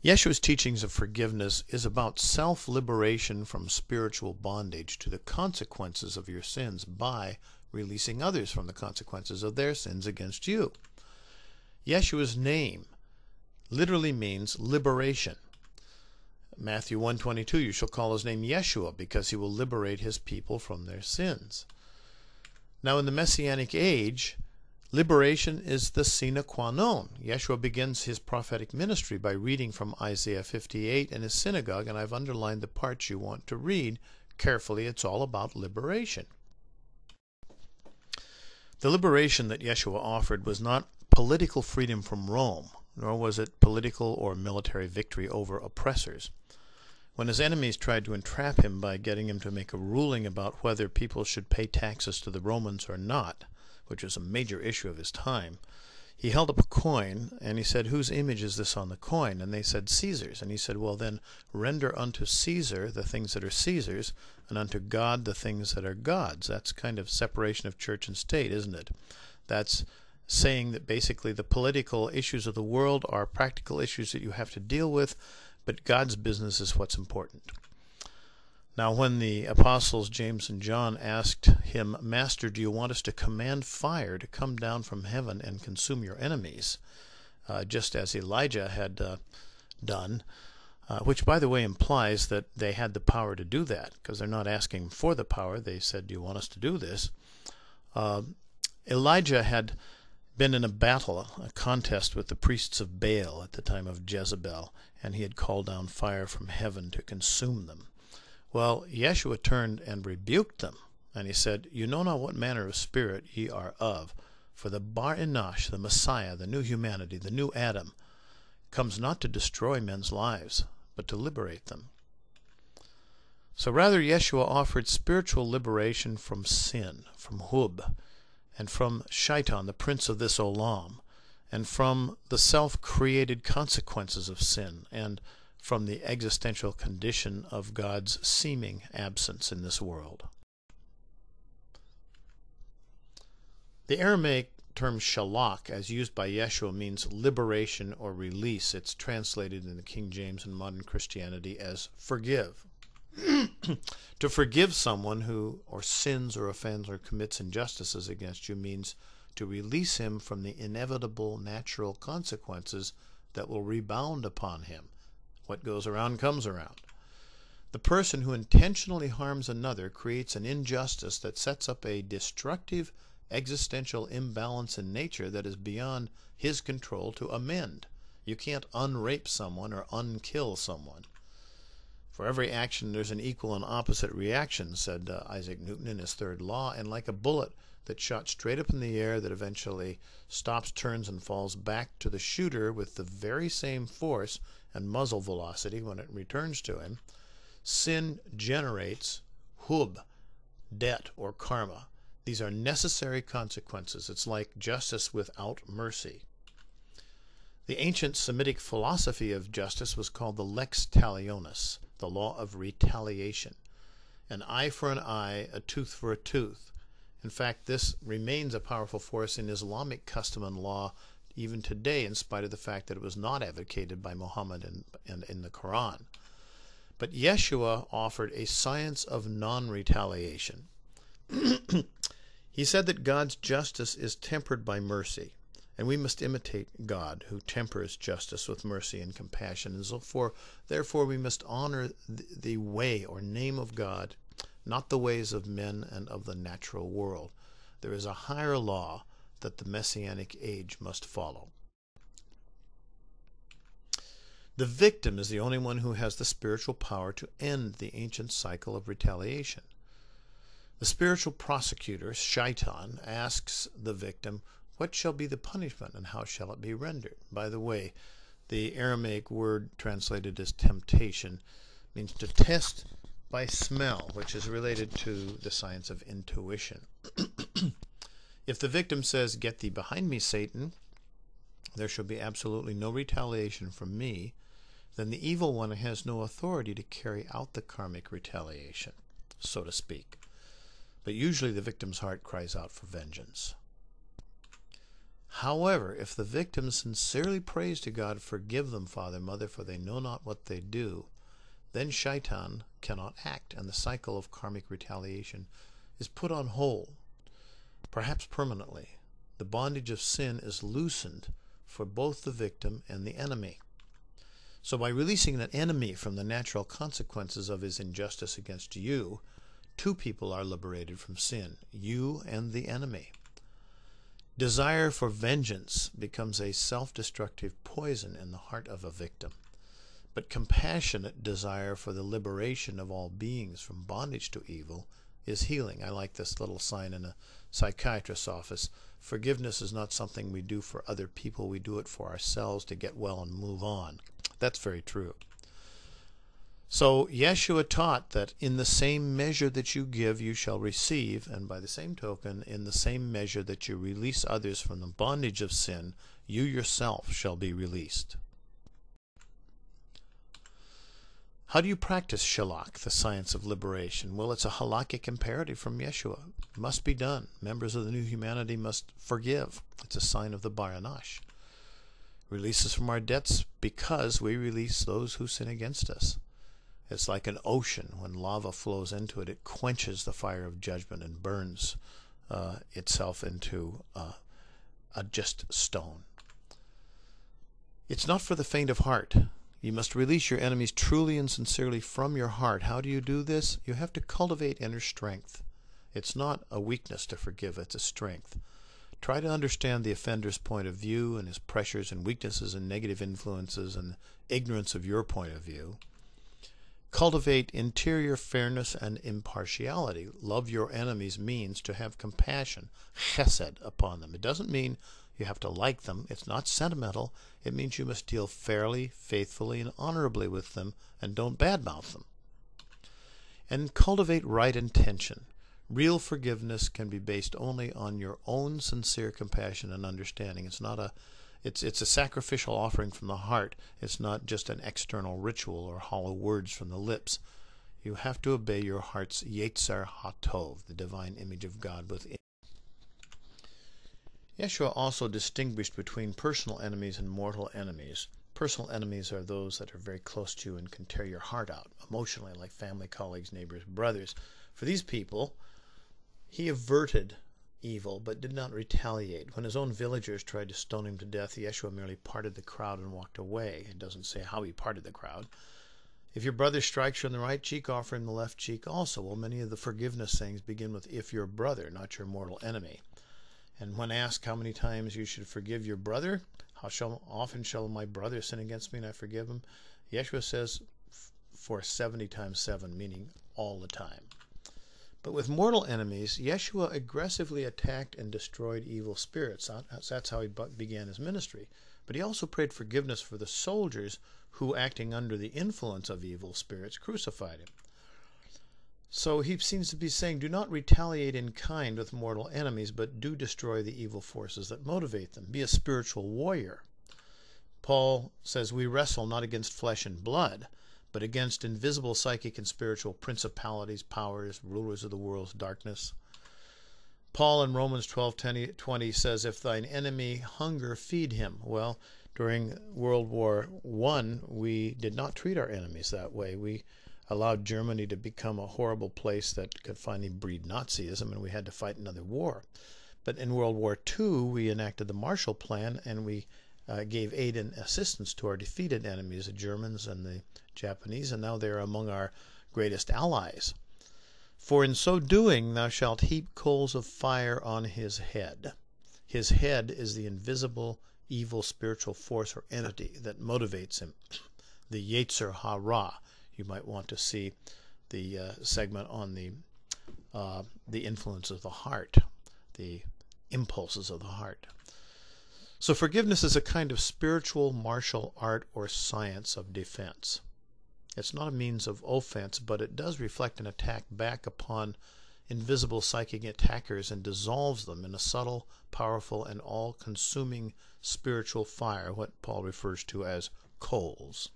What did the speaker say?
Yeshua's teachings of forgiveness is about self-liberation from spiritual bondage to the consequences of your sins by releasing others from the consequences of their sins against you. Yeshua's name literally means liberation. Matthew 1:22, you shall call his name Yeshua, because he will liberate his people from their sins. Now in the Messianic age, liberation is the sine qua non. Yeshua begins his prophetic ministry by reading from Isaiah 58 in his synagogue, and I've underlined the parts you want to read carefully. It's all about liberation. The liberation that Yeshua offered was not political freedom from Rome, nor was it political or military victory over oppressors. When his enemies tried to entrap him by getting him to make a ruling about whether people should pay taxes to the Romans or not, which was a major issue of his time, he held up a coin and he said, "Whose image is this on the coin?" And they said, "Caesar's." And he said, "Well, then render unto Caesar the things that are Caesar's, and unto God the things that are God's." That's kind of separation of church and state, isn't it? That's saying that basically the political issues of the world are practical issues that you have to deal with, but God's business is what's important. Now when the apostles James and John asked him, "Master, do you want us to command fire to come down from heaven and consume your enemies?" Just as Elijah had done, which by the way implies that they had the power to do that, because they're not asking for the power. They said, "Do you want us to do this?" Elijah had been in a battle, a contest with the priests of Baal at the time of Jezebel, and he had called down fire from heaven to consume them. Well, Yeshua turned and rebuked them, and he said, "You know not what manner of spirit ye are of, for the Bar Enosh, the Messiah, the new humanity, the new Adam, comes not to destroy men's lives, but to liberate them." So rather, Yeshua offered spiritual liberation from sin, from Hub, and from Shaitan, the prince of this Olam, and from the self-created consequences of sin, and from the existential condition of God's seeming absence in this world. The Aramaic term shalach, as used by Yeshua, means liberation or release. It's translated in the King James and modern Christianity as forgive. To forgive someone who or sins or offends or commits injustices against you means to release him from the inevitable natural consequences that will rebound upon him. What goes around comes around. The person who intentionally harms another creates an injustice that sets up a destructive existential imbalance in nature that is beyond his control to amend. You can't unrape someone or unkill someone. For every action there's an equal and opposite reaction, said Isaac Newton in his third law, and like a bullet that shot straight up in the air that eventually stops, turns, and falls back to the shooter with the very same force and muzzle velocity when it returns to him, sin generates hub, debt, or karma. These are necessary consequences. It's like justice without mercy. The ancient Semitic philosophy of justice was called the lex talionis, the law of retaliation. An eye for an eye, a tooth for a tooth. In fact, this remains a powerful force in Islamic custom and law even today, in spite of the fact that it was not advocated by Muhammad and in the Quran. But Yeshua offered a science of non-retaliation. He said that God's justice is tempered by mercy, and we must imitate God, who tempers justice with mercy and compassion. And so therefore we must honor the way or name of God, not the ways of men and of the natural world. There is a higher law that the Messianic age must follow. The victim is the only one who has the spiritual power to end the ancient cycle of retaliation. The spiritual prosecutor, Shaitan, asks the victim, "What shall be the punishment, and how shall it be rendered?" By the way, the Aramaic word translated as temptation means to test by smell, which is related to the science of intuition. If the victim says, "Get thee behind me, Satan, there shall be absolutely no retaliation from me," then the evil one has no authority to carry out the karmic retaliation, so to speak. But usually the victim's heart cries out for vengeance. However, if the victim sincerely prays to God, "Forgive them, Father, Mother, for they know not what they do," then Shaitan cannot act, and the cycle of karmic retaliation is put on hold, perhaps permanently. The bondage of sin is loosened for both the victim and the enemy. So by releasing an enemy from the natural consequences of his injustice against you, two people are liberated from sin, you and the enemy. Desire for vengeance becomes a self-destructive poison in the heart of a victim. But compassionate desire for the liberation of all beings from bondage to evil is healing. I like this little sign in a psychiatrist's office. Forgiveness is not something we do for other people. We do it for ourselves to get well and move on. That's very true. So Yeshua taught that in the same measure that you give, you shall receive, and by the same token, in the same measure that you release others from the bondage of sin, you yourself shall be released. How do you practice Shalak, the science of liberation? Well, it's a halakhic imperative from Yeshua. It must be done. Members of the new humanity must forgive. It's a sign of the Baranash. Release us from our debts because we release those who sin against us. It's like an ocean. When lava flows into it, it quenches the fire of judgment and burns itself into a just stone. It's not for the faint of heart. You must release your enemies truly and sincerely from your heart. How do you do this? You have to cultivate inner strength. It's not a weakness to forgive, it's a strength. Try to understand the offender's point of view and his pressures and weaknesses and negative influences and ignorance of your point of view. Cultivate interior fairness and impartiality. Love your enemies means to have compassion, chesed, upon them. It doesn't mean you have to like them. It's not sentimental. It means you must deal fairly, faithfully, and honorably with them, and don't badmouth them. And cultivate right intention. Real forgiveness can be based only on your own sincere compassion and understanding. It's a sacrificial offering from the heart. It's not just an external ritual or hollow words from the lips. You have to obey your heart's Yetzer HaTov, the divine image of God within. Yeshua also distinguished between personal enemies and mortal enemies. Personal enemies are those that are very close to you and can tear your heart out emotionally, like family, colleagues, neighbors, brothers. For these people, he averted evil but did not retaliate. When his own villagers tried to stone him to death, Yeshua merely parted the crowd and walked away. It doesn't say how he parted the crowd. If your brother strikes you on the right cheek, offer him the left cheek also. Well, many of the forgiveness sayings begin with "if your brother," not your mortal enemy. And when asked how many times you should forgive your brother, how often shall my brother sin against me and I forgive him? Yeshua says for 70 times 7, meaning all the time. But with mortal enemies, Yeshua aggressively attacked and destroyed evil spirits. That's how he began his ministry. But he also prayed forgiveness for the soldiers who, acting under the influence of evil spirits, crucified him. So he seems to be saying, do not retaliate in kind with mortal enemies, but do destroy the evil forces that motivate them. Be a spiritual warrior. Paul says we wrestle not against flesh and blood, but against invisible psychic and spiritual principalities, powers, rulers of the world's darkness. Paul in Romans 12:20 says, if thine enemy hunger, feed him. Well, during World War I, we did not treat our enemies that way. We allowed Germany to become a horrible place that could finally breed Nazism, and we had to fight another war. But in World War II, we enacted the Marshall Plan, and we gave aid and assistance to our defeated enemies, the Germans and the Japanese, and now they are among our greatest allies. For in so doing thou shalt heap coals of fire on his head. His head is the invisible, evil spiritual force or entity that motivates him, the Yetzer Hara. You might want to see the segment on the influence of the heart, the impulses of the heart. So forgiveness is a kind of spiritual martial art or science of defense. It's not a means of offense, but it does reflect an attack back upon invisible psychic attackers and dissolves them in a subtle, powerful, and all-consuming spiritual fire, what Paul refers to as coals.